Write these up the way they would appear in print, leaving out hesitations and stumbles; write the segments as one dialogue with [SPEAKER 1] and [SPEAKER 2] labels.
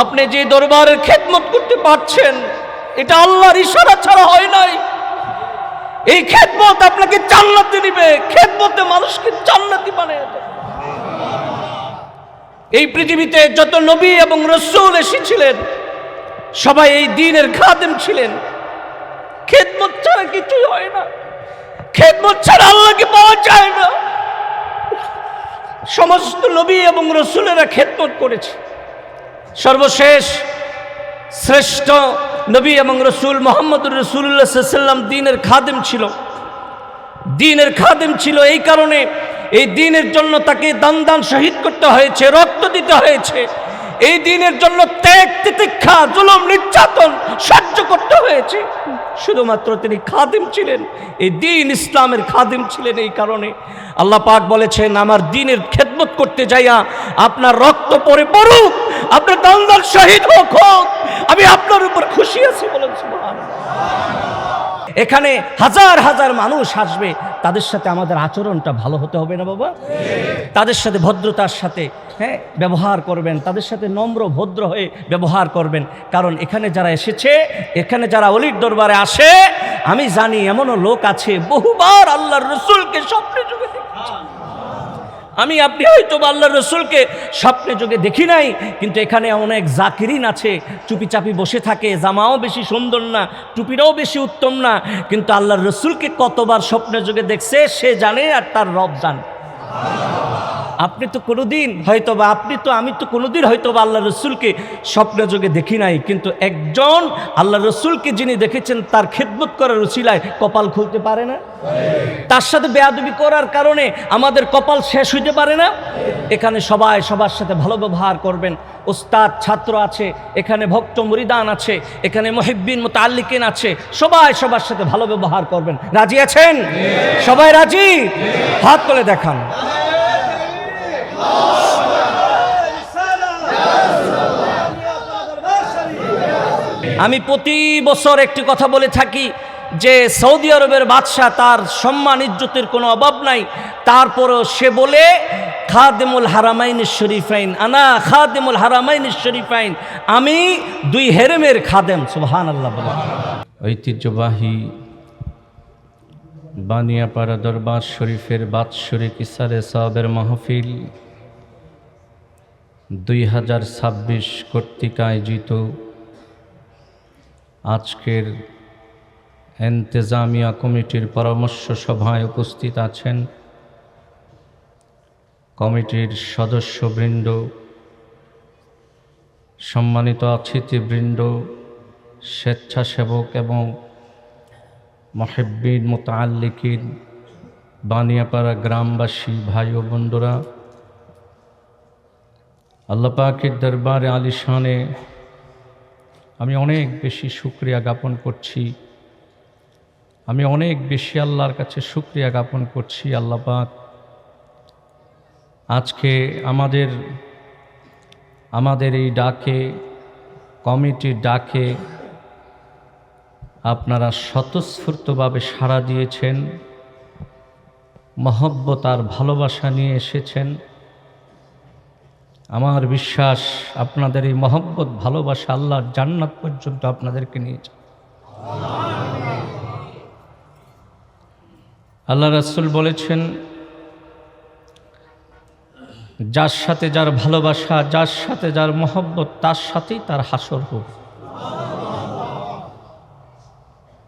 [SPEAKER 1] আপনি যে দরবারের খেদমত করতে পারছেন, এটা আল্লাহর ইশারা ছাড়া হয় নাই। এই খেদমত আপনাকে জান্নাতে নিবে, খেদমতে মানুষকে জান্নাতি বানিয়ে দেবে। এই পৃথিবীতে যত নবী এবং রাসূল এসেছিলেন সবাই এই দ্বীনের খাদেম ছিলেন। খেদমত ছাড়া কিছুই হয় না, খেদমত ছাড়া আল্লাহকে পাওয়া যায় না। সমস্ত নবী এবং রাসূলেরা খেদমত করেছে। সর্বশেষ শ্রেষ্ঠ নবী এবং রাসূল মুহাম্মদুর রাসূলুল্লাহ সাল্লাল্লাহু আলাইহি ওয়াসাল্লাম দ্বীনের খাদেম ছিল। দ্বীনের খাদেম ছিল, এই কারণে এই দ্বীনের জন্য তাকে দান শহীদ করতে হয়েছে, রক্ত দিতে হয়েছে। এই দ্বীনের জন্য ত্যাগ তিতিক্ষা জুলুম নির্যাতন সহ্য করতে হয়েছে। শুধুমাত্র তিনি খাদেম ছিলেন, এই দ্বীন ইসলামের খাদেম ছিলেন। এই কারণে আল্লাহ পাক বলেছেন, আমার দ্বীনের খেদমত করতে যাইয়া আপনার রক্ত পড়ে পড়ুক, আপনার দান শহীদ হোক, আমি আপনার উপর খুশি আছি। বলেন সুবহানাল্লাহ। এখানে হাজার হাজার মানুষ আসবে, তাদের সাথে আমাদের আচরণটা ভালো হতে হবে না বাবা? তাদের সাথে ভদ্রতার সাথে ব্যবহার করবেন, তাদের সাথে নম্র ভদ্র হয়ে ব্যবহার করবেন। কারণ এখানে যারা এসেছে, এখানে যারা অলির দরবারে আসে, আমি জানি এমনও লোক আছে বহুবার আল্লাহর রাসূলকে স্বপ্নে যোগে দেখেছে। আমি আপনি হয়তো আল্লাহর রাসূলকে স্বপ্নে যোগে দেখি নাই, কিন্তু এখানে অনেক জাকিরিন আছে, চুপি চাপি বসে থাকে, জামাও বেশি সুন্দর না, টুপিটাও বেশি উত্তম না, কিন্তু আল্লাহর রাসূলকে কতবার স্বপ্নে যোগে দেখছে সে জানে, আর তার রব জানে। আপনি তো কোনোদিন হয়তো বা আমি তো কোনোদিন হয়তো বা আল্লাহর রাসূলকে স্বপ্নে যোগে দেখি নাই, কিন্তু একজন আল্লাহর রাসূলকে যিনি দেখেছেন তার খেদমত করার উসিলায় কপাল খুলতে পারে না? তার সাথে বেয়াদবি করার কারণে আমাদের কপাল শেষ হইতে পারে না? এখানে সবাই সবার সাথে ভালো ব্যবহার করবেন। ওস্তাদ ছাত্র আছে, এখানে ভক্ত মুরিদান আছে, এখানে মুহিব্বিন মুতাআল্লিকিন আছে, সবাই সবার সাথে ভালো ব্যবহার করবেন। রাজি আছেন? সবাই রাজি? হাত তুলে দেখান। আমি প্রতি বছর একটি কথা বলে থাকি যে সৌদি আরবের বাদশাহ, তার সম্মান ইজ্জতের কোনো অভাব নাই, তারপরও সে বলে খাদেমুল হারামাইন শরীফাইন, আনা খাদেমুল হারামাইন শরীফাইন, আমি দুই হেরেমের খাদেম। সুবহানাল্লাহ।
[SPEAKER 2] ঐতিহ্যবাহী বানিয়াপাড়া দরবার শরীফের বাৎসরিক ইসারে সাহাবের মাহফিল 2026 কর্তৃক আয়োজিত আজকের ইন্তেজামিয়া কমিটির পরামর্শ সভায় উপস্থিত আছেন কমিটির সদস্যবৃন্দ, সম্মানিত অতিথিবৃন্দ, স্বেচ্ছাসেবক এবং মুহিব্বিন মুতাআল্লিকিন, বানিয়াপাড়া গ্রামবাসী ভাই ও বন্ধুরা, আল্লাহ পাকের দরবারে আলিশানে আমি অনেক বেশি শুকরিয়া জ্ঞাপন করছি। আমি অনেক বেশি আল্লাহর কাছে শুকরিয়া জ্ঞাপন করছি। আল্লাহ পাক আজকে আমাদের এই ডাকে, কমিটির ডাকে আপনারা স্বতঃস্ফূর্তভাবে সাড়া দিয়েছেন, মহব্বত আর ভালোবাসা নিয়ে এসেছেন। আমার বিশ্বাস আপনাদের এই মহব্বত ভালোবাসা আল্লাহর জান্নাত পর্যন্ত আপনাদেরকে নিয়ে যাবে। আল্লাহ রাসূল বলেছেন, যার সাথে যার ভালোবাসা, যার সাথে যার মহব্বত, তার সাথেই তার হাসর হোক।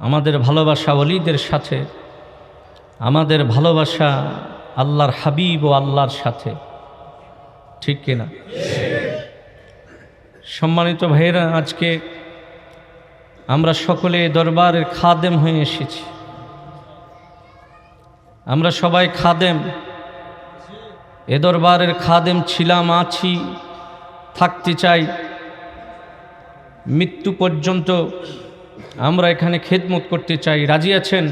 [SPEAKER 2] আমাদের ভালোবাসা ওলিদের সাথে, আমাদের ভালোবাসা আল্লাহর হাবিব ও আল্লাহর সাথে, ঠিক কিনা? সম্মানিত ভাইয়েরা, আজকে আমরা সকলে দরবারের খাদেম হয়ে এসেছি। আমরা সবাই খাদেম, এ দরবারের খাদেম ছিলাম, আছি, থাকতে চাই। মৃত্যু পর্যন্ত আমরা এখানে খেদমত করতে চাই। রাজি আছেন?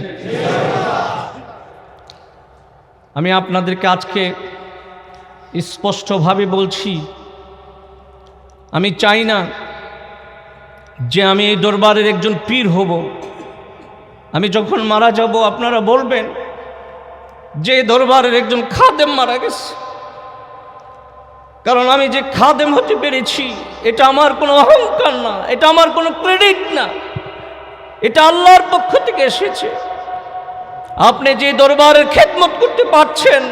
[SPEAKER 2] আমি আপনাদেরকে আজকে স্পষ্টভাবে বলছি, আমি চাই না যে আমি এই দরবারের একজন পীর হব। আমি যখন মারা যাব আপনারা বলবেন যে দরবারের একজন খাদেম মারা গেছে।
[SPEAKER 1] কারণ আমি যে খাদেম হতে পেরেছি এটা আমার কোনো অহংকার না, এটা আমার কোনো ক্রেডিট না, এটা আল্লাহর পক্ষ থেকে এসেছে। আপনি যে দরবারের খেদমত করতে পারছেন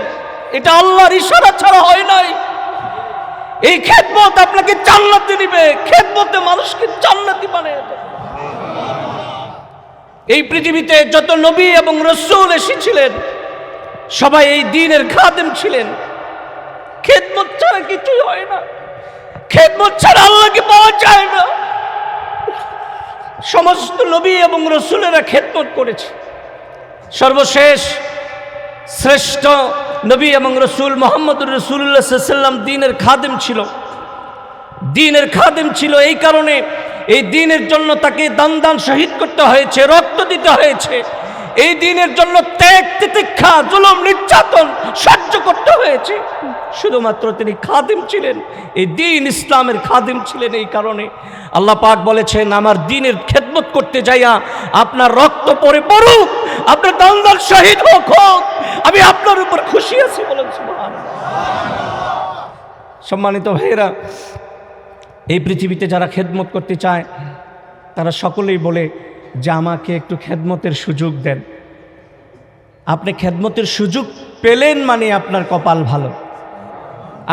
[SPEAKER 1] এটা আল্লাহর ইশারা ছাড়া হয় নাই। এই খেদমত আপনাকে জান্নাতে দিবে, খেদমতে মানুষকে জান্নাতি বানিয়ে দেবে। এই পৃথিবীতে যত নবী এবং রাসূল এসেছিলেন সবাই এই দ্বীনের খাদেম ছিলেন। খেদমত ছাড়া কিছুই হয় না, খেদমত ছাড়া আল্লাহকে পাওয়া যায় না। সমস্ত নবী এবং রাসূলেরা খেদমত করেছে। সর্বশেষ শ্রেষ্ঠ নবী এবং রাসূল মুহাম্মদুর রাসূলুল্লাহ সাল্লাল্লাহু আলাইহি ওয়াসাল্লাম দ্বীনের খাদেম ছিল। দ্বীনের খাদেম ছিল এই কারণে এই দ্বীনের জন্য তাকে দান শহীদ করতে হয়েছে, রক্ত দিতে হয়েছে। এই দ্বীনের জন্য ত্যাগ তিতিক্ষা জুলুম নির্যাতন সহ্য করতে হয়েছে। শুধুমাত্র তিনি খাদেম ছিলেন, এই দ্বীন ইসলামের খাদেম ছিলেন। এই কারণে আল্লাহ পাক বলেছেন, আমার দ্বীনের খেদমত করতে যাইয়া আপনার রক্ত পড়ে পড়ুক, আপনার দান শহীদ হোক, আমি আপনার উপর খুশি আছি। বলেন সুবহানাল্লাহ। সম্মানিত ভাইয়েরা, এই পৃথিবীতে যারা খেদমত করতে চায় তারা সকলেই বলে যে আমাকে একটু খেদমতের সুযোগ দেন। আপনি খেদমতের সুযোগ পেলেন মানে আপনার কপাল ভালো,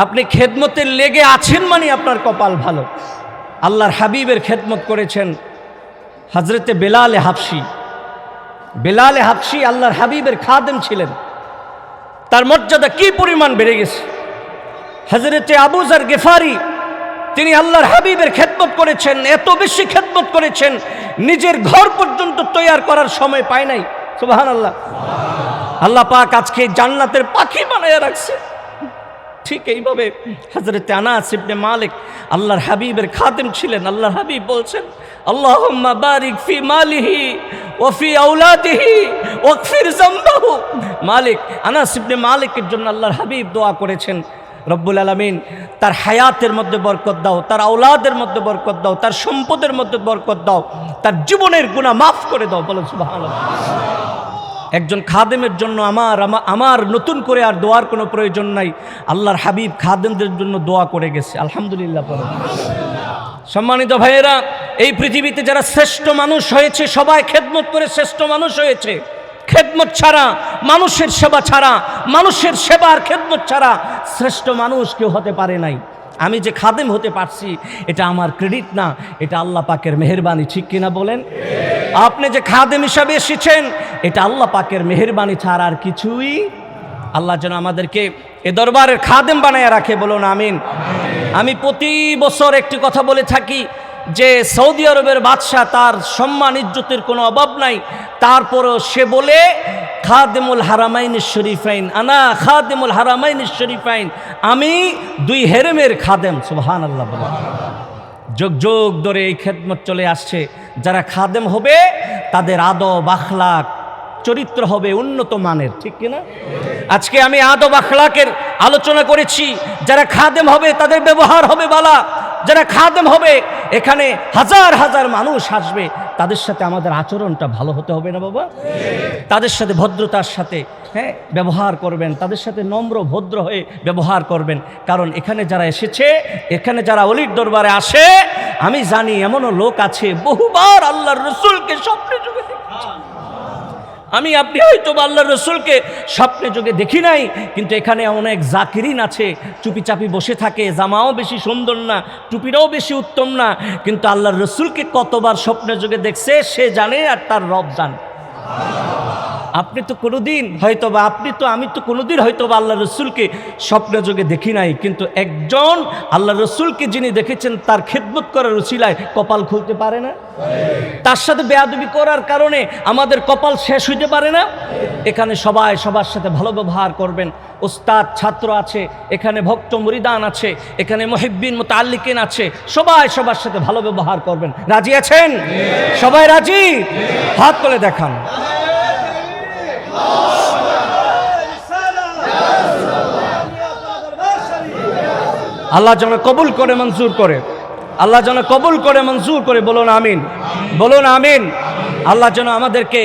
[SPEAKER 1] আপনি খেদমতের লেগে আছেন মানে আপনার কপাল ভালো। আল্লাহর হাবিবের খেদমত করেছেন হযরতে বেলালে হাবশী। বেলালে হাবশী আল্লাহর হাবিবের খাদেম ছিলেন। তার মর্যাদা কি পরিমাণ বেড়ে গেছে। হযরতে আবু যর গিফারি তিনি আল্লাহর হাবিবের খেদমত করেছেন, এত বেশি খেদমত করেছেন নিজের ঘর পর্যন্ত তৈয়ার করার সময় পায় নাই। সুবহানাল্লাহ। আল্লাহ পাক আজকে জান্নাতের পাখি বানায় রাখছে। ঠিক এইভাবে হযরতে আনাস ইবনে মালিক আল্লাহর হাবিবের খাদেম ছিলেন। আল্লাহর হাবিব বলছেন, আল্লাহুম্মা বারিক ফি মালিহি ওয়া ফি আওলাদিহি ওয়াগফির যামবাহু। মালিক আনাস ইবনে মালিকের জন্য আল্লাহর হাবিব দোয়া করেছেন, রব্বুল আলামিন তার হায়াতের মধ্যে বরকত দাও, তার আওলাদের মধ্যে বরকত দাও, তার সম্পদের মধ্যে বরকত দাও, তার জীবনের গুনাহ মাফ করে দাও। বলো সুবহানাল্লাহ। একজন খাদেমের জন্য আমার নতুন করে আর দোয়ার কোনো প্রয়োজন নাই। আল্লাহর হাবিব খাদেমদের জন্য দোয়া করে গেছে। আলহামদুলিল্লাহ। সম্মানিত ভাইয়েরা, এই পৃথিবীতে যারা শ্রেষ্ঠ মানুষ হয়েছে সবাই খেদমত করে শ্রেষ্ঠ মানুষ হয়েছে। খেদমত ছাড়া, মানুষের সেবা ছাড়া, মানুষের সেবার খেদমত ছাড়া শ্রেষ্ঠ মানুষ কেউ হতে পারে নাই। আমি যে খাদেম হতে পারছি এটা আমার ক্রেডিট না, এটা আল্লাহ পাকের মেহেরবানি। ঠিক কিনা বলেন? আপনি যে খাদেম হিসাবে এসেছেন এটা আল্লাহ পাকের মেহেরবানি ছাড়া আর কিছুই। আল্লাহ যেন আমাদেরকে এ দরবারের খাদেম বানায় রাখে। বলুন আমিন। আমি প্রতি বছর একটি কথা বলে থাকি যে সৌদি আরবের বাদশাহ, তার সম্মান ইজ্জতের কোনো অভাব নাই, তারপরও সে বলে খাদেমুল হারামাইন শরীফাইন, আনা খাদেমুল হারামাইন শরীফাইন, আমি দুই হেরেমের খাদেম। সুবহানাল্লাহ। বলে যুগ যুগ ধরে এই খেদমত চলে আসছে। যারা খাদেম হবে তাদের আদব আখলাক চরিত্র হবে উন্নত মানের। ঠিক কিনা? আজকে আমি আদব আখলাকের আলোচনা করেছি। যারা খাদেম হবে তাদের ব্যবহার হবে বালা। যারা খাদেম হবে এখানে হাজার হাজার মানুষ আসবে, তাদের সাথে আমাদের আচরণটা ভালো হতে হবে না বাবা? তাদের সাথে ভদ্রতার সাথে ব্যবহার করবেন, তাদের সাথে নম্র ভদ্র হয়ে ব্যবহার করবেন। কারণ এখানে যারা এসেছে, এখানে যারা অলির দরবারে আসে, আমি জানি এমনও লোক আছে বহুবার আল্লাহর রসুলকে স্বপ্নে যুগে দেখেছে। আমি আপনি হয়তো আল্লাহর রসুলকে স্বপ্নে যোগে দেখি নাই, কিন্তু এখানে অনেক জাকিরিন আছে, চুপি চাপি বসে থাকে, জামাও বেশি সুন্দর না, টুপিটাও বেশি উত্তম না, কিন্তু আল্লাহর রসুলকে কতবার স্বপ্নে যোগে দেখছে সে জানে আর তার রব জানে। আপনি তো কোনোদিন হয়তো বা আমি তো কোনোদিন হয়তো বা আল্লাহ রসুলকে স্বপ্নে যোগে দেখি নাই, কিন্তু একজন আল্লাহ রসুলকে যিনি দেখেছেন তার খেদমত করার উসিলায় কপাল খুলতে পারে না? তার সাথে বেয়াদবি করার কারণে আমাদের কপাল শেষ হইতে পারে না? এখানে সবাই সবার সাথে ভালো ব্যবহার করবেন। ওস্তাদ ছাত্র আছে, এখানে ভক্ত মুরিদান আছে, এখানে মুহিব্বিন মুতাআল্লিকিন আছে, সবাই সবার সাথে ভালো ব্যবহার করবেন। রাজি আছেন? সবাই রাজি? হাত তুলে দেখান। আল্লাহ যেন কবুল করে মঞ্জুর করে, আল্লাহ যেন কবুল করে মঞ্জুর করে। বলুন আমিন, বলুন আমিন। আল্লাহ যেন আমাদেরকে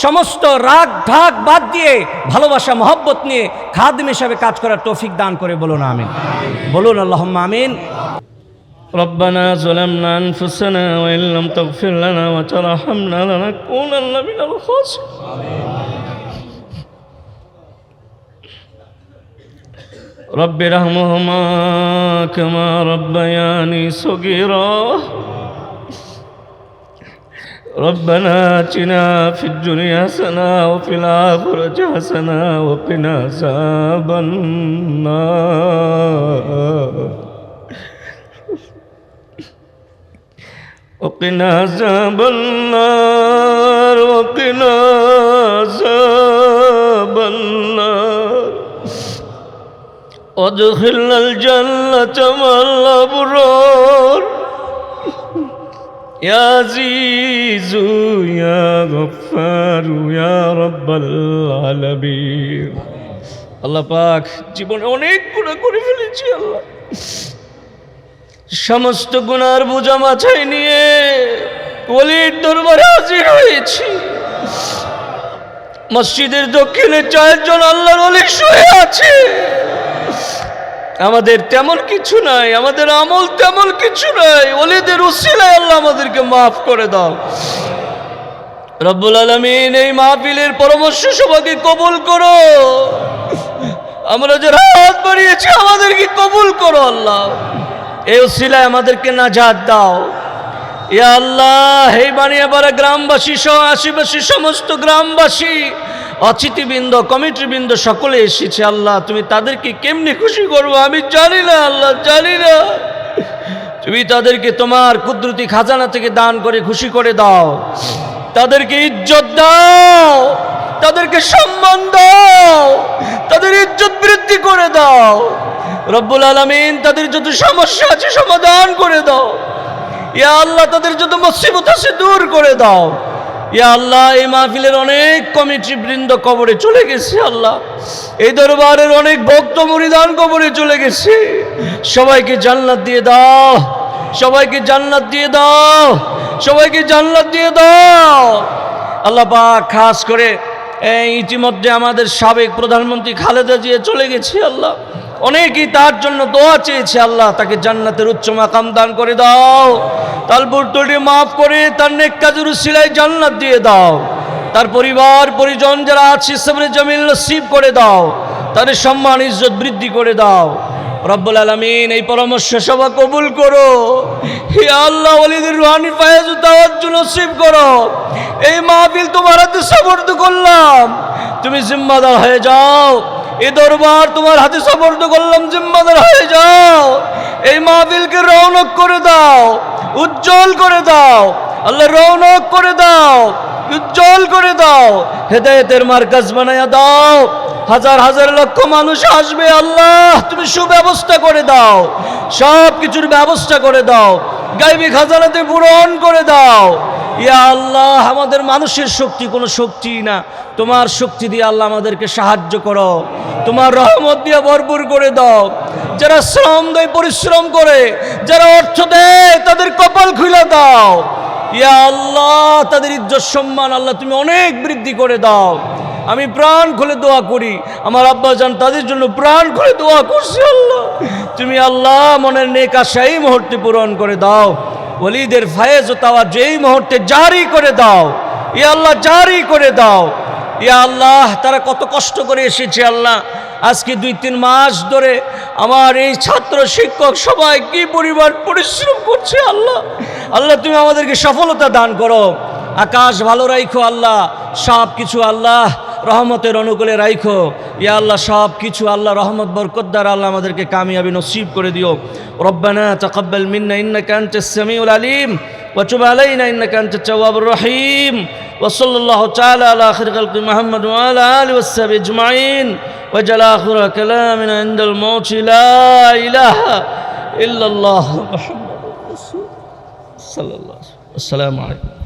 [SPEAKER 1] সমস্ত রাগ ঢাক বাদ দিয়ে ভালোবাসা মহব্বত নিয়ে খাদিম হিসাবে কাজ করার তৌফিক দান করে বলুন আমিন। বলুন আল্লাহুম্মা আমিন।
[SPEAKER 2] ربنا ظلمنا أنفسنا وإن لم تغفر لنا وترحمنا لنكونن من الخاسرين رب ارحمهما كما ربياني صغيرا ربنا آتنا في الدنيا حسنة وفي الآخرة حسنة وقنا عذاب النار وقنا عذاب النار وقنا عذاب النار وادخلنا الجنة مع الأبرار يا عزيز يا غفار يا رب العالمين আল্লাহ পাক জীবনে অনেক গুনাহ করে ফেলেছি আল্লাহ, সমস্ত গুনার বোঝা মাথায় নিয়ে ওলির দরবারে হাজির হয়েছি। মসজিদের দক্ষিণে 4 জন আল্লাহর ওলি শুয়ে আছে। আমাদের তেমন কিছু নাই, আমাদের আমল তেমন কিছু নাই, ওলিদের উসিলায় আল্লাহ আমাদেরকে মাফ করে দাও রব্বুল আলামিন। এই মাহফিলের পরামর্শ সবাইকে কবুল করো। আমরা যারা হাত বাড়িয়েছি আমাদেরকে কবুল করো আল্লাহ। এই উসিলায় আমাদেরকে নাজাত দাও ইয়া আল্লাহ। এই বানিয়াপাড়া গ্রামবাসী সহ আশেপাশে সমস্ত গ্রামবাসী, অতিথিবৃন্দ, কমিটিবৃন্দ সকলে এসেছে আল্লাহ। তুমি তাদেরকে কেমনে খুশি করবো আমি জানি না আল্লাহ, জানি না। তুমি তাদেরকে তোমার কুদরতি খাজানা থেকে দান করে খুশি করে দাও। তাদেরকে ইজ্জত দাও, তাদেরকে সম্মান দাও, তাদের ইজ্জত বৃদ্ধি করে দাও রব্বুল আলামিন। তাদের যত সমস্যা আছে সমাধান করে দাও ইয়া আল্লাহ। তাদের যত মুসিবত আছে দূর করে দাও ইয়া আল্লাহ। এই মাহফিলের অনেক কমিটি বৃন্দ কবরে চলে গেছে আল্লাহ। এই দরবারের অনেক ভক্ত মুরিদান কবরে চলে গেছে। সবাইকে জান্নাত দিয়ে দাও, সবাইকে জান্নাত দিয়ে দাও, সবাইকে জান্নাত দিয়ে দাও আল্লাহ পাক। খাস করে ইতিমধ্যে আমাদের সাবেক প্রধানমন্ত্রী খালেদা জিয়া চলে গেছে আল্লাহ। অনেকেই তার জন্য দোয়া চেয়েছে আল্লাহ, তাকে জান্নাতের উচ্চ মাকাম দান করে দাও। তার ভুলত্রুটি মাফ করে তার নেক কাজের উসিলায় জান্নাত দিয়ে দাও। তার পরিবার পরিজন যারা আছে সবরে জামিল নসিব করে দাও, তাদের সম্মান ইজ্জত বৃদ্ধি করে দাও রব্বুল আলামিন। এই পরামর্শ সভা কবুল করো হে আল্লাহ। ওলিদের রুহানি ফায়েজ ও তাওয়াজ্জুহ নসিব করো। এই মাহফিল তোমার হাতে সুপর্দ করলাম, তুমি জিম্মাদার হয়ে যাও। এই দরবার তোমার হাতে সুপর্দ করলাম, জিম্মাদার হয়ে যাও। এই মাহফিলকে রৌনক করে দাও, উজ্জ্বল করে দাও আল্লাহ, রৌনক করে দাও, উজ্জ্বল করে দাও। হেদায়েতের মার্কাজ বানায়া দাও। হাজার হাজার লক্ষ মানুষ আসবে আল্লাহ, তুমি সুব্যবস্থা করে দাও, সব কিছুর ব্যবস্থা করে দাও। গায়বী খাজানাতে পূরণ করে দাও ইয়া আল্লাহ। আমাদের মানুষের শক্তি কোনো শক্তি না, তোমার শক্তি দিয়ে আল্লাহ আমাদেরকে সাহায্য করো। তোমার রহমত দিয়ে ভরপুর করে দাও। যারা শ্রম দেয়, পরিশ্রম করে, যারা অর্থ দেয়, তাদের কপাল খুলে দাও ইয়া আল্লাহ। তাদের ইজ্জত সম্মান আল্লাহ তুমি অনেক বৃদ্ধি করে দাও। আমি প্রাণ খুলে দোয়া করি, আমার আব্বা জান তাদের জন্য প্রাণ খুলে দোয়া করছি আল্লাহ। তুমি আল্লাহ মনের নেক আশা এই মুহূর্তে পূরণ করে দাও। ওলিদের ফায়েজ ও তাওয়াজ্জুহ যেই মুহূর্তে জারি করে দাও ইয়া আল্লাহ, জারি করে দাও ইয়া আল্লাহ। তারা কত কষ্ট করে এসেছে আল্লাহ। আজকে 2-3 মাস ধরে আমার এই ছাত্র শিক্ষক সবাই কি পরিমাণ পরিশ্রম করছে আল্লাহ। আল্লাহ তুমি আমাদেরকে সফলতা দান করো। আকাশ ভালো রাখো আল্লাহ, সব কিছু আল্লাহ রহমতের অনুকূলে রাখো ইয়া আল্লাহ। সব কিছু আল্লাহ রহমত বরকত দ্বারা আল্লাহ আমাদেরকে কামিয়াবি নসিব করে দিও। রব্বানা তাকাব্বাল মিন্না ইন্নাকা আনতাস সামিউল আলিম ওয়া তুব আলাইনা ইন্নাকা আনতাত তাওয়াবুর রহিম। ওয়া সাল্লাল্লাহু তাআলা আলা আখির খালকি মুহাম্মদ ওয়া আলা আলিহি ওয়া সাহবিহি আজমাইন ওয়া জালা আখির কালামিনা ইনদাল মাউত লা ইলাহা ইল্লাল্লাহ মুহাম্মাদুর রাসূলুল্লাহ সাল্লাল্লাহু আলাইহি ওয়া সাল্লাম। আসসালামু আলাইকুম।